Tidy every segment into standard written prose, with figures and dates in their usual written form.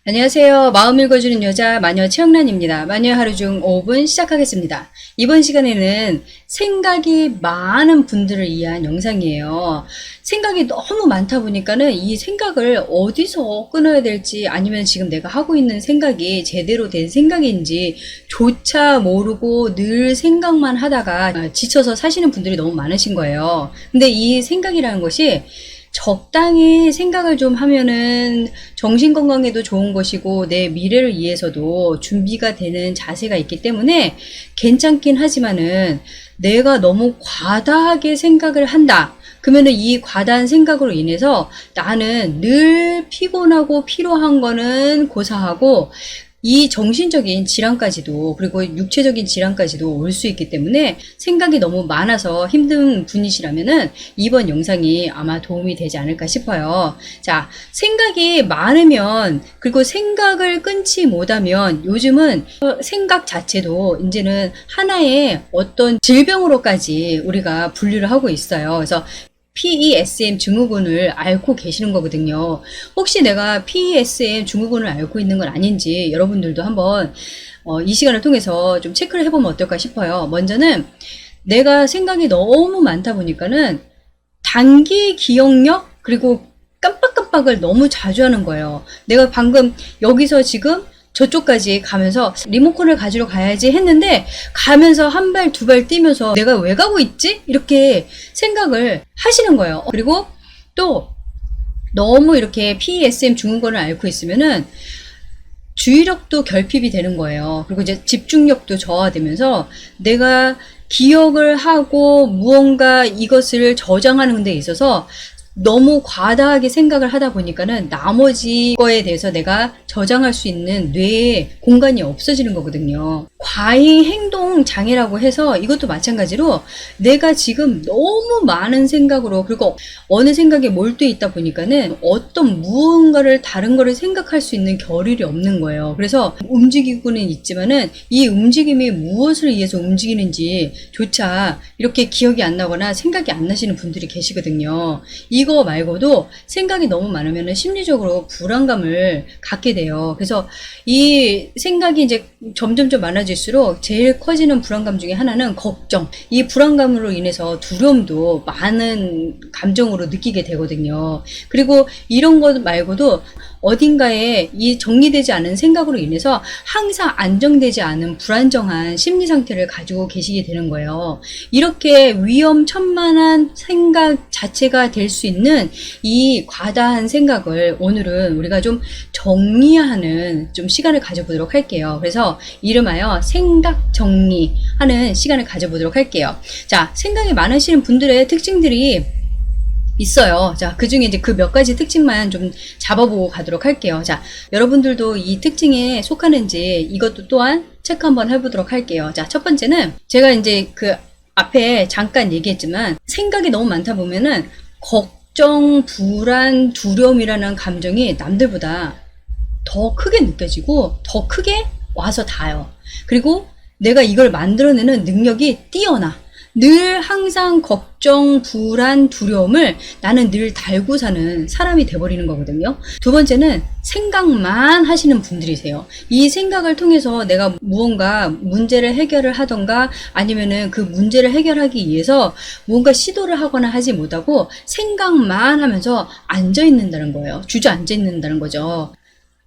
안녕하세요. 마음 읽어주는 여자 마녀 최영란입니다. 마녀 하루 중 5분 시작하겠습니다. 이번 시간에는 생각이 많은 분들을 위한 영상이에요. 생각이 너무 많다 보니까는 이 생각을 어디서 끊어야 될지 아니면 지금 내가 하고 있는 생각이 제대로 된 생각인지 조차 모르고 늘 생각만 하다가 지쳐서 사시는 분들이 너무 많으신 거예요. 근데 이 생각이라는 것이 적당히 생각을 좀 하면은 정신 건강에도 좋은 것이고 내 미래를 위해서도 준비가 되는 자세가 있기 때문에 괜찮긴 하지만은 내가 너무 과다하게 생각을 한다. 그러면은 이 과다한 생각으로 인해서 나는 늘 피곤하고 피로한 거는 고사하고 이 정신적인 질환까지도 그리고 육체적인 질환까지도 올 수 있기 때문에 생각이 너무 많아서 힘든 분이시라면은 이번 영상이 아마 도움이 되지 않을까 싶어요. 자, 생각이 많으면 그리고 생각을 끊지 못하면 요즘은 생각 자체도 이제는 하나의 어떤 질병으로까지 우리가 분류를 하고 있어요. 그래서 PESM 증후군을 앓고 계시는 거거든요. 혹시 내가 PESM 증후군을 앓고 있는 건 아닌지 여러분들도 한번 이 시간을 통해서 좀 체크를 해보면 어떨까 싶어요. 먼저는 내가 생각이 너무 많다 보니까는 단기 기억력 그리고 깜빡깜빡을 너무 자주 하는 거예요. 내가 방금 여기서 지금 저쪽까지 가면서 리모컨을 가지러 가야지 했는데 가면서 한 발 두 발 뛰면서 내가 왜 가고 있지? 이렇게 생각을 하시는 거예요. 그리고 또 너무 이렇게 PESM 증후군을 앓고 있으면은 주의력도 결핍이 되는 거예요. 그리고 이제 집중력도 저하되면서 내가 기억을 하고 무언가 이것을 저장하는 데 있어서 너무 과다하게 생각을 하다 보니까는 나머지 거에 대해서 내가 저장할 수 있는 뇌에 공간이 없어지는 거거든요. 과잉 행동 장애라고 해서 이것도 마찬가지로 내가 지금 너무 많은 생각으로 그리고 어느 생각에 몰두해 있다 보니까는 어떤 무언가를 다른 거를 생각할 수 있는 겨를이 없는 거예요. 그래서 움직이고는 있지만은 이 움직임이 무엇을 위해서 움직이는지 조차 이렇게 기억이 안 나거나 생각이 안 나시는 분들이 계시거든요. 이거 말고도 생각이 너무 많으면 심리적으로 불안감을 갖게 돼요. 그래서 이 생각이 이제 점점점 많아질수록 제일 커지는 불안감 중에 하나는 걱정. 이 불안감으로 인해서 두려움도 많은 감정으로 느끼게 되거든요. 그리고 이런 것 말고도 어딘가에 이 정리되지 않은 생각으로 인해서 항상 안정되지 않은 불안정한 심리 상태를 가지고 계시게 되는 거예요. 이렇게 위험천만한 생각 자체가 될 수 있는 이 과다한 생각을 오늘은 우리가 좀 정리하는 좀 시간을 가져보도록 할게요. 그래서 이름하여 생각 정리하는 시간을 가져보도록 할게요. 자, 생각이 많으시는 분들의 특징들이 있어요. 자, 그 중에 이제 그 몇 가지 특징만 좀 잡아보고 가도록 할게요. 자, 여러분들도 이 특징에 속하는지 이것도 또한 체크 한번 해보도록 할게요. 자, 첫 번째는 제가 이제 그 앞에 잠깐 얘기했지만 생각이 너무 많다 보면은 걱정, 불안, 두려움이라는 감정이 남들보다 더 크게 느껴지고 더 크게 와서 닿아요. 그리고 내가 이걸 만들어내는 능력이 뛰어나. 늘 항상 걱정, 불안, 두려움을 나는 늘 달고 사는 사람이 돼버리는 거거든요. 두 번째는 생각만 하시는 분들이세요. 이 생각을 통해서 내가 무언가 문제를 해결을 하던가 아니면은 그 문제를 해결하기 위해서 무언가 시도를 하거나 하지 못하고 생각만 하면서 앉아있는다는 거예요. 주저앉아있는다는 거죠.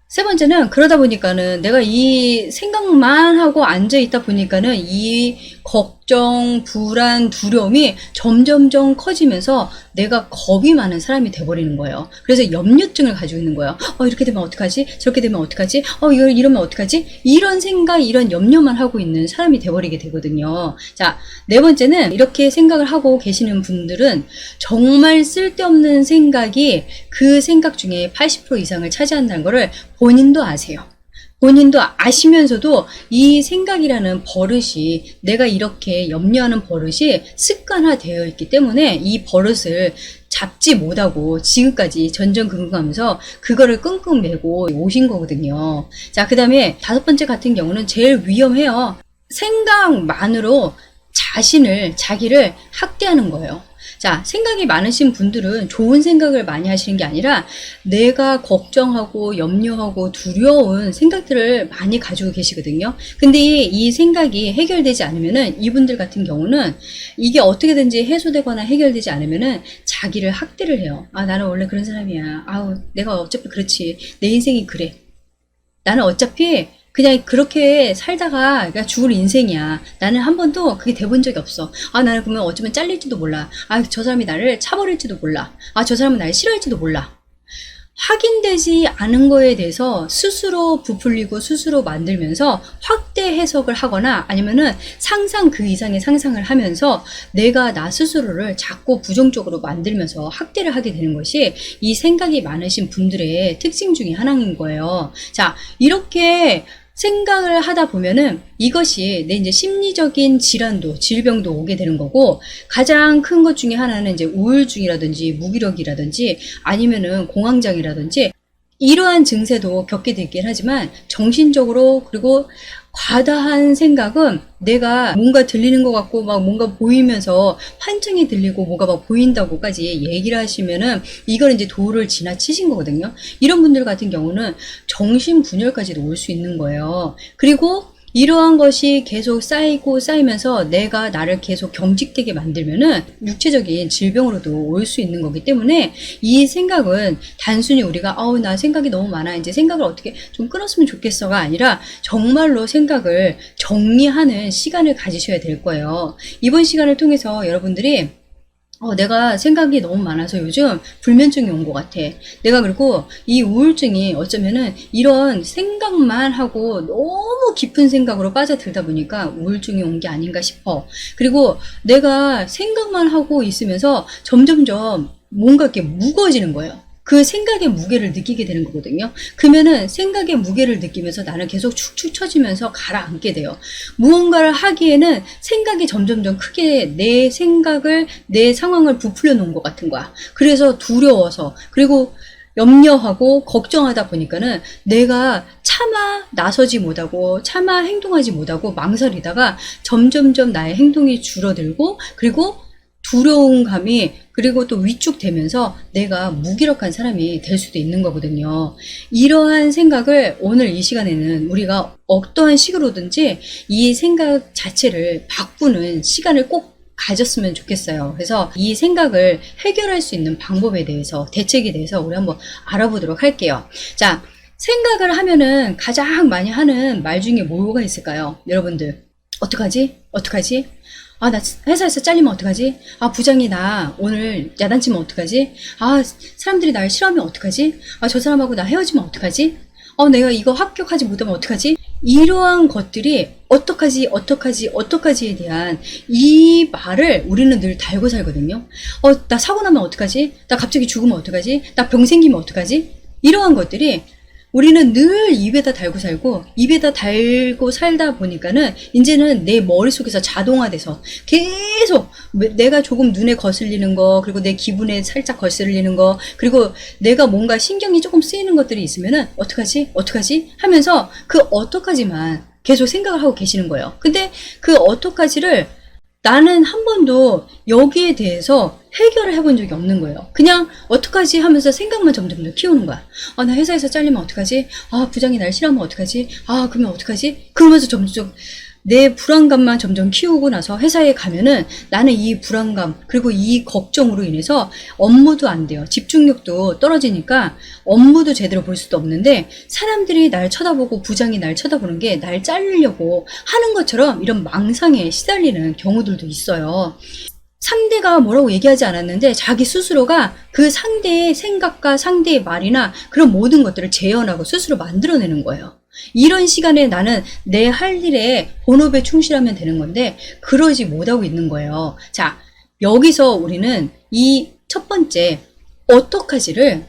세 번째는 그러다 보니까는 내가 이 생각만 하고 앉아있다 보니까는 이 걱정, 불안, 두려움이 점점점 커지면서 내가 겁이 많은 사람이 돼버리는 거예요. 그래서 염려증을 가지고 있는 거예요. 이렇게 되면 어떡하지? 저렇게 되면 어떡하지? 이러면 어떡하지? 이런 생각, 이런 염려만 하고 있는 사람이 돼버리게 되거든요. 자, 네 번째는 이렇게 생각을 하고 계시는 분들은 정말 쓸데없는 생각이 그 생각 중에 80% 이상을 차지한다는 거를 본인도 아세요. 본인도 아시면서도 이 생각이라는 버릇이 내가 이렇게 염려하는 버릇이 습관화되어 있기 때문에 이 버릇을 잡지 못하고 지금까지 전전긍긍하면서 그거를 끙끙 매고 오신 거거든요. 자, 그 다음에 다섯 번째 같은 경우는 제일 위험해요. 생각만으로 자기를 학대하는 거예요. 자, 생각이 많으신 분들은 좋은 생각을 많이 하시는 게 아니라 내가 걱정하고 염려하고 두려운 생각들을 많이 가지고 계시거든요. 근데 이 생각이 해결되지 않으면은 이분들 같은 경우는 이게 어떻게든지 해소되거나 해결되지 않으면은 자기를 학대를 해요. 아, 나는 원래 그런 사람이야. 아우, 내가 어차피 그렇지. 내 인생이 그래. 나는 어차피 그냥 그렇게 살다가 그냥 죽을 인생이야. 나는 한 번도 그게 돼본 적이 없어. 아, 나는 그러면 어쩌면 잘릴지도 몰라. 아, 저 사람이 나를 차버릴지도 몰라. 아, 저 사람은 나를 싫어할지도 몰라. 확인되지 않은 거에 대해서 스스로 부풀리고 스스로 만들면서 확대 해석을 하거나 아니면은 상상 그 이상의 상상을 하면서 내가 나 스스로를 자꾸 부정적으로 만들면서 학대를 하게 되는 것이 이 생각이 많으신 분들의 특징 중에 하나인 거예요. 자, 이렇게 생각을 하다 보면은 이것이 내 이제 심리적인 질환도, 질병도 오게 되는 거고, 가장 큰 것 중에 하나는 이제 우울증이라든지 무기력이라든지 아니면은 공황장애라든지 이러한 증세도 겪게 되긴 하지만 정신적으로 그리고 과다한 생각은 내가 뭔가 들리는 것 같고 막 뭔가 보이면서 환청이 들리고 뭐가 막 보인다고까지 얘기를 하시면은 이걸 이제 도를 지나치신 거거든요. 이런 분들 같은 경우는 정신분열까지도 올 수 있는 거예요. 그리고 이러한 것이 계속 쌓이고 쌓이면서 내가 나를 계속 경직되게 만들면은 육체적인 질병으로도 올 수 있는 거기 때문에 이 생각은 단순히 우리가 아우 나 생각이 너무 많아 이제 생각을 어떻게 좀 끊었으면 좋겠어가 아니라 정말로 생각을 정리하는 시간을 가지셔야 될 거예요. 이번 시간을 통해서 여러분들이 내가 생각이 너무 많아서 요즘 불면증이 온 것 같아. 내가 그리고 이 우울증이 어쩌면은 이런 생각만 하고 너무 깊은 생각으로 빠져들다 보니까 우울증이 온 게 아닌가 싶어. 그리고 내가 생각만 하고 있으면서 점점점 뭔가 이렇게 무거워지는 거예요. 그 생각의 무게를 느끼게 되는 거거든요. 그러면은 생각의 무게를 느끼면서 나는 계속 축축 처지면서 가라앉게 돼요. 무언가를 하기에는 생각이 점점점 크게 내 생각을, 내 상황을 부풀려 놓은 것 같은 거야. 그래서 두려워서, 그리고 염려하고 걱정하다 보니까는 내가 차마 나서지 못하고 차마 행동하지 못하고 망설이다가 점점점 나의 행동이 줄어들고 그리고 두려운 감이 그리고 또 위축되면서 내가 무기력한 사람이 될 수도 있는 거거든요. 이러한 생각을 오늘 이 시간에는 우리가 어떠한 식으로든지 이 생각 자체를 바꾸는 시간을 꼭 가졌으면 좋겠어요. 그래서 이 생각을 해결할 수 있는 방법에 대해서, 대책에 대해서 우리 한번 알아보도록 할게요. 자, 생각을 하면은 가장 많이 하는 말 중에 뭐가 있을까요? 여러분들, 어떡하지? 어떡하지? 아, 나 회사에서 잘리면 어떡하지? 아, 부장이 나 오늘 야단치면 어떡하지? 아, 사람들이 날 싫어하면 어떡하지? 아, 저 사람하고 나 헤어지면 어떡하지? 내가 이거 합격하지 못하면 어떡하지? 이러한 것들이 어떡하지에 대한 이 말을 우리는 늘 달고 살거든요. 나 사고 나면 어떡하지? 나 갑자기 죽으면 어떡하지? 나 병 생기면 어떡하지? 이러한 것들이 우리는 늘 입에다 달고 살고 입에다 달고 살다 보니까는 이제는 내 머릿속에서 자동화돼서 계속 내가 조금 눈에 거슬리는 거 그리고 내 기분에 살짝 거슬리는 거 그리고 내가 뭔가 신경이 조금 쓰이는 것들이 있으면은 어떡하지 하면서 그 어떡하지만 계속 생각을 하고 계시는 거예요. 근데 그 어떡하지를 나는 한 번도 여기에 대해서 해결을 해본 적이 없는 거예요. 그냥 어떡하지 하면서 생각만 점점 더 키우는 거야. 나 회사에서 잘리면 어떡하지? 아, 부장이 날 싫어하면 어떡하지? 아, 그러면 어떡하지? 그러면서 점점 내 불안감만 점점 키우고 나서 회사에 가면은 나는 이 불안감 그리고 이 걱정으로 인해서 업무도 안 돼요. 집중력도 떨어지니까 업무도 제대로 볼 수도 없는데 사람들이 날 쳐다보고 부장이 날 쳐다보는 게 날 자르려고 하는 것처럼 이런 망상에 시달리는 경우들도 있어요. 상대가 뭐라고 얘기하지 않았는데 자기 스스로가 그 상대의 생각과 상대의 말이나 그런 모든 것들을 재현하고 스스로 만들어내는 거예요. 이런 시간에 나는 내 할 일에 본업에 충실하면 되는 건데 그러지 못하고 있는 거예요. 자, 여기서 우리는 이 첫 번째 어떡하지를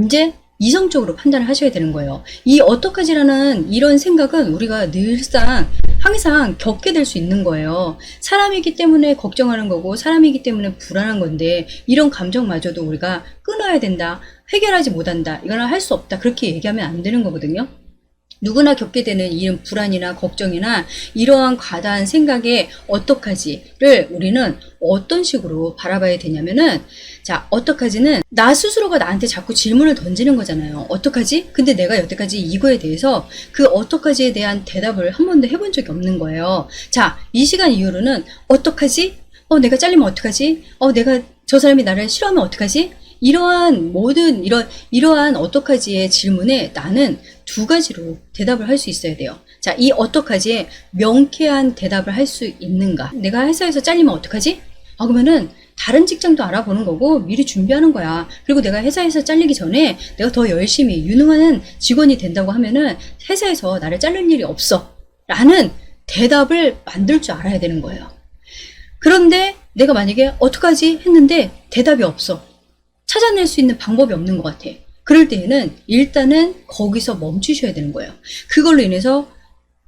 이제 이성적으로 판단을 하셔야 되는 거예요. 이 어떡하지라는 이런 생각은 우리가 늘상 항상 겪게 될 수 있는 거예요. 사람이기 때문에 걱정하는 거고 사람이기 때문에 불안한 건데 이런 감정마저도 우리가 끊어야 된다. 해결하지 못한다. 이거는 할 수 없다. 그렇게 얘기하면 안 되는 거거든요. 누구나 겪게 되는 이런 불안이나 걱정이나 이러한 과다한 생각에 어떡하지를 우리는 어떤 식으로 바라봐야 되냐면은, 자, 어떡하지는 나 스스로가 나한테 자꾸 질문을 던지는 거잖아요. 어떡하지? 근데 내가 여태까지 이거에 대해서 그 어떡하지에 대한 대답을 한 번도 해본 적이 없는 거예요. 자, 이 시간 이후로는 어떡하지? 내가 잘리면 어떡하지? 내가 저 사람이 나를 싫어하면 어떡하지? 이러한 모든 이러한 어떡하지의 질문에 나는 두 가지로 대답을 할 수 있어야 돼요. 자, 이 어떡하지에 명쾌한 대답을 할 수 있는가? 내가 회사에서 잘리면 어떡하지? 그러면은 다른 직장도 알아보는 거고 미리 준비하는 거야. 그리고 내가 회사에서 잘리기 전에 내가 더 열심히 유능한 직원이 된다고 하면은 회사에서 나를 자를 일이 없어. 라는 대답을 만들 줄 알아야 되는 거예요. 그런데 내가 만약에 어떡하지? 했는데 대답이 없어. 찾아낼 수 있는 방법이 없는 것 같아. 그럴 때에는 일단은 거기서 멈추셔야 되는 거예요. 그걸로 인해서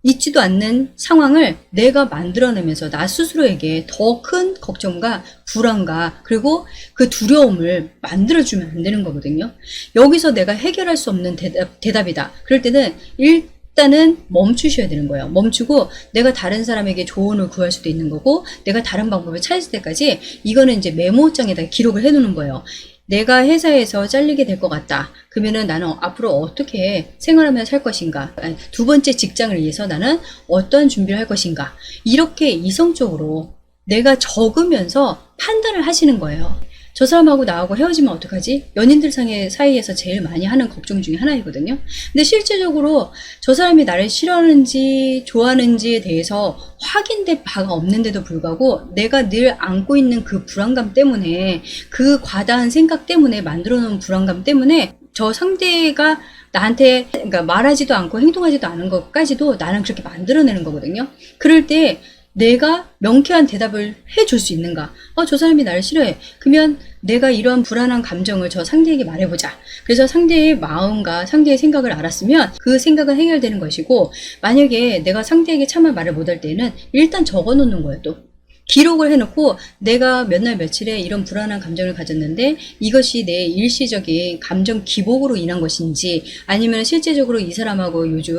있지도 않는 상황을 내가 만들어내면서 나 스스로에게 더 큰 걱정과 불안과 그리고 그 두려움을 만들어주면 안 되는 거거든요. 여기서 내가 해결할 수 없는 대답이다. 그럴 때는 일단은 멈추셔야 되는 거예요. 멈추고 내가 다른 사람에게 조언을 구할 수도 있는 거고 내가 다른 방법을 찾을 때까지 이거는 이제 메모장에다 기록을 해놓는 거예요. 내가 회사에서 잘리게 될 것 같다. 그러면은 나는 앞으로 어떻게 생활하며 살 것인가? 두 번째 직장을 위해서 나는 어떤 준비를 할 것인가? 이렇게 이성적으로 내가 적으면서 판단을 하시는 거예요. 저 사람하고 나하고 헤어지면 어떡하지? 연인들 사이에서 제일 많이 하는 걱정 중에 하나이거든요. 근데 실제적으로 저 사람이 나를 싫어하는지 좋아하는지에 대해서 확인된 바가 없는데도 불구하고 내가 늘 안고 있는 그 불안감 때문에 그 과다한 생각 때문에 만들어 놓은 불안감 때문에 저 상대가 나한테 그러니까 말하지도 않고 행동하지도 않은 것까지도 나는 그렇게 만들어내는 거거든요. 그럴 때 내가 명쾌한 대답을 해줄 수 있는가? 저 사람이 나를 싫어해. 그러면 내가 이러한 불안한 감정을 저 상대에게 말해보자. 그래서 상대의 마음과 상대의 생각을 알았으면 그 생각은 해결되는 것이고, 만약에 내가 상대에게 차마 말을 못할 때는 일단 적어놓는 거예요. 또 기록을 해놓고 내가 몇 날 며칠에 이런 불안한 감정을 가졌는데 이것이 내 일시적인 감정 기복으로 인한 것인지 아니면 실제적으로 이 사람하고 요즘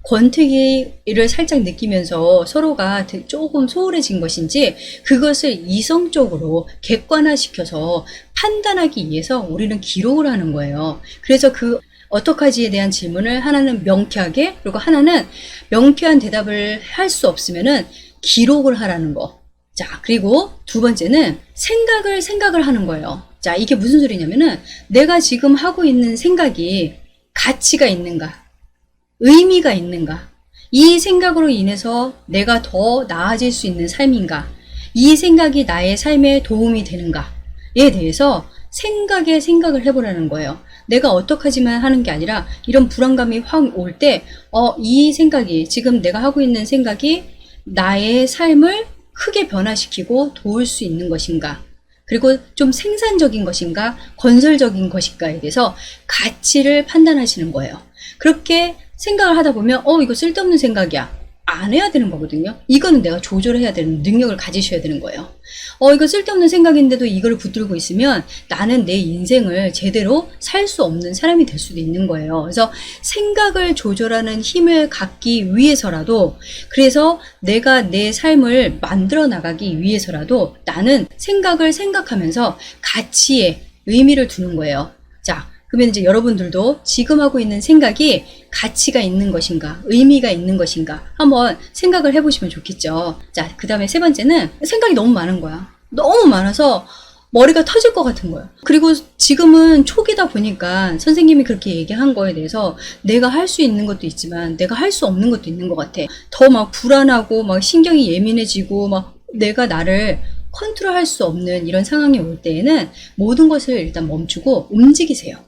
권태기를 살짝 느끼면서 서로가 조금 소홀해진 것인지 그것을 이성적으로 객관화시켜서 판단하기 위해서 우리는 기록을 하는 거예요. 그래서 그 어떡하지에 대한 질문을 하나는 명쾌하게 그리고 하나는 명쾌한 대답을 할 수 없으면은 기록을 하라는 거. 자, 그리고 두 번째는 생각을 하는 거예요. 자, 이게 무슨 소리냐면은 내가 지금 하고 있는 생각이 가치가 있는가? 의미가 있는가? 이 생각으로 인해서 내가 더 나아질 수 있는 삶인가? 이 생각이 나의 삶에 도움이 되는가에 대해서 생각을 해보라는 거예요. 내가 어떡하지만 하는 게 아니라 이런 불안감이 확 올 때, 이 생각이, 지금 내가 하고 있는 생각이 나의 삶을 크게 변화시키고 도울 수 있는 것인가? 그리고 좀 생산적인 것인가? 건설적인 것인가에 대해서 가치를 판단하시는 거예요. 그렇게 생각을 하다 보면 이거 쓸데없는 생각이야. 안 해야 되는 거거든요. 이거는 내가 조절해야 되는 능력을 가지셔야 되는 거예요. 이거 쓸데없는 생각인데도 이걸 붙들고 있으면 나는 내 인생을 제대로 살 수 없는 사람이 될 수도 있는 거예요. 그래서 생각을 조절하는 힘을 갖기 위해서라도 그래서 내가 내 삶을 만들어 나가기 위해서라도 나는 생각을 생각하면서 가치에 의미를 두는 거예요. 자, 그러면 이제 여러분들도 지금 하고 있는 생각이 가치가 있는 것인가, 의미가 있는 것인가 한번 생각을 해보시면 좋겠죠. 자, 그 다음에 세 번째는 생각이 너무 많은 거야. 너무 많아서 머리가 터질 것 같은 거예요. 그리고 지금은 초기다 보니까 선생님이 그렇게 얘기한 거에 대해서 내가 할 수 있는 것도 있지만 내가 할 수 없는 것도 있는 것 같아. 더 막 불안하고 막 신경이 예민해지고 막 내가 나를 컨트롤할 수 없는 이런 상황이 올 때에는 모든 것을 일단 멈추고 움직이세요.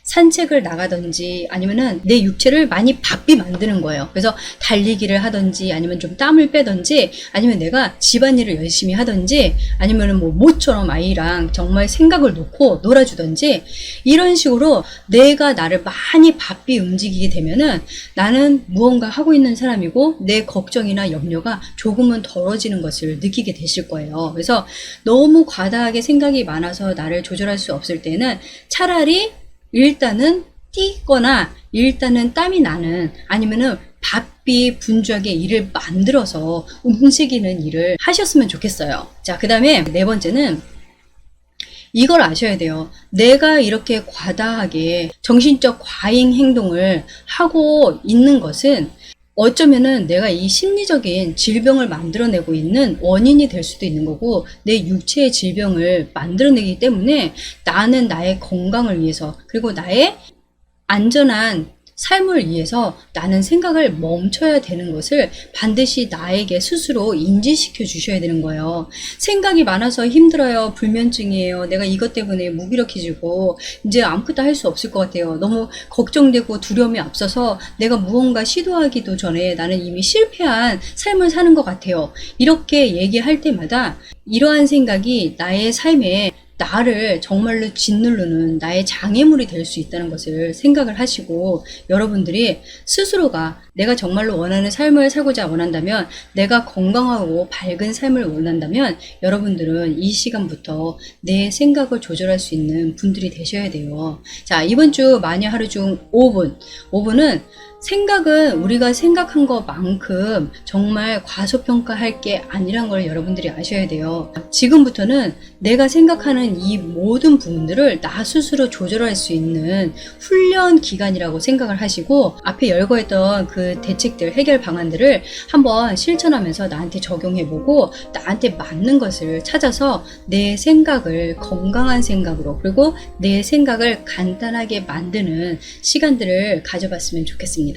산책을 나가든지 아니면은 내 육체를 많이 바삐 만드는 거예요. 그래서 달리기를 하든지 아니면 좀 땀을 빼든지 아니면 내가 집안일을 열심히 하든지 아니면은 뭐 모처럼 아이랑 정말 생각을 놓고 놀아주든지 이런 식으로 내가 나를 많이 바삐 움직이게 되면은 나는 무언가 하고 있는 사람이고 내 걱정이나 염려가 조금은 덜어지는 것을 느끼게 되실 거예요. 그래서 너무 과다하게 생각이 많아서 나를 조절할 수 없을 때는 차라리 일단은 뛰거나 일단은 땀이 나는 아니면은 바삐 분주하게 일을 만들어서 움직이는 일을 하셨으면 좋겠어요. 자, 그 다음에 네 번째는 이걸 아셔야 돼요. 내가 이렇게 과다하게 정신적 과잉 행동을 하고 있는 것은 어쩌면은 내가 이 심리적인 질병을 만들어내고 있는 원인이 될 수도 있는 거고, 내 육체의 질병을 만들어내기 때문에 나는 나의 건강을 위해서, 그리고 나의 안전한 삶을 위해서 나는 생각을 멈춰야 되는 것을 반드시 나에게 스스로 인지시켜 주셔야 되는 거예요. 생각이 많아서 힘들어요. 불면증이에요. 내가 이것 때문에 무기력해지고 이제 아무것도 할 수 없을 것 같아요. 너무 걱정되고 두려움이 앞서서 내가 무언가 시도하기도 전에 나는 이미 실패한 삶을 사는 것 같아요. 이렇게 얘기할 때마다 이러한 생각이 나의 삶에 나를 정말로 짓누르는 나의 장애물이 될 수 있다는 것을 생각을 하시고, 여러분들이 스스로가 내가 정말로 원하는 삶을 살고자 원한다면, 내가 건강하고 밝은 삶을 원한다면 여러분들은 이 시간부터 내 생각을 조절할 수 있는 분들이 되셔야 돼요. 자, 이번 주 마녀 하루 중 5분은 생각은 우리가 생각한 것만큼 정말 과소평가할 게 아니란 걸 여러분들이 아셔야 돼요. 지금부터는 내가 생각하는 이 모든 부분들을 나 스스로 조절할 수 있는 훈련 기간이라고 생각을 하시고, 앞에 열거했던 그 대책들, 해결 방안들을 한번 실천하면서 나한테 적용해보고 나한테 맞는 것을 찾아서 내 생각을 건강한 생각으로, 그리고 내 생각을 간단하게 만드는 시간들을 가져봤으면 좋겠습니다.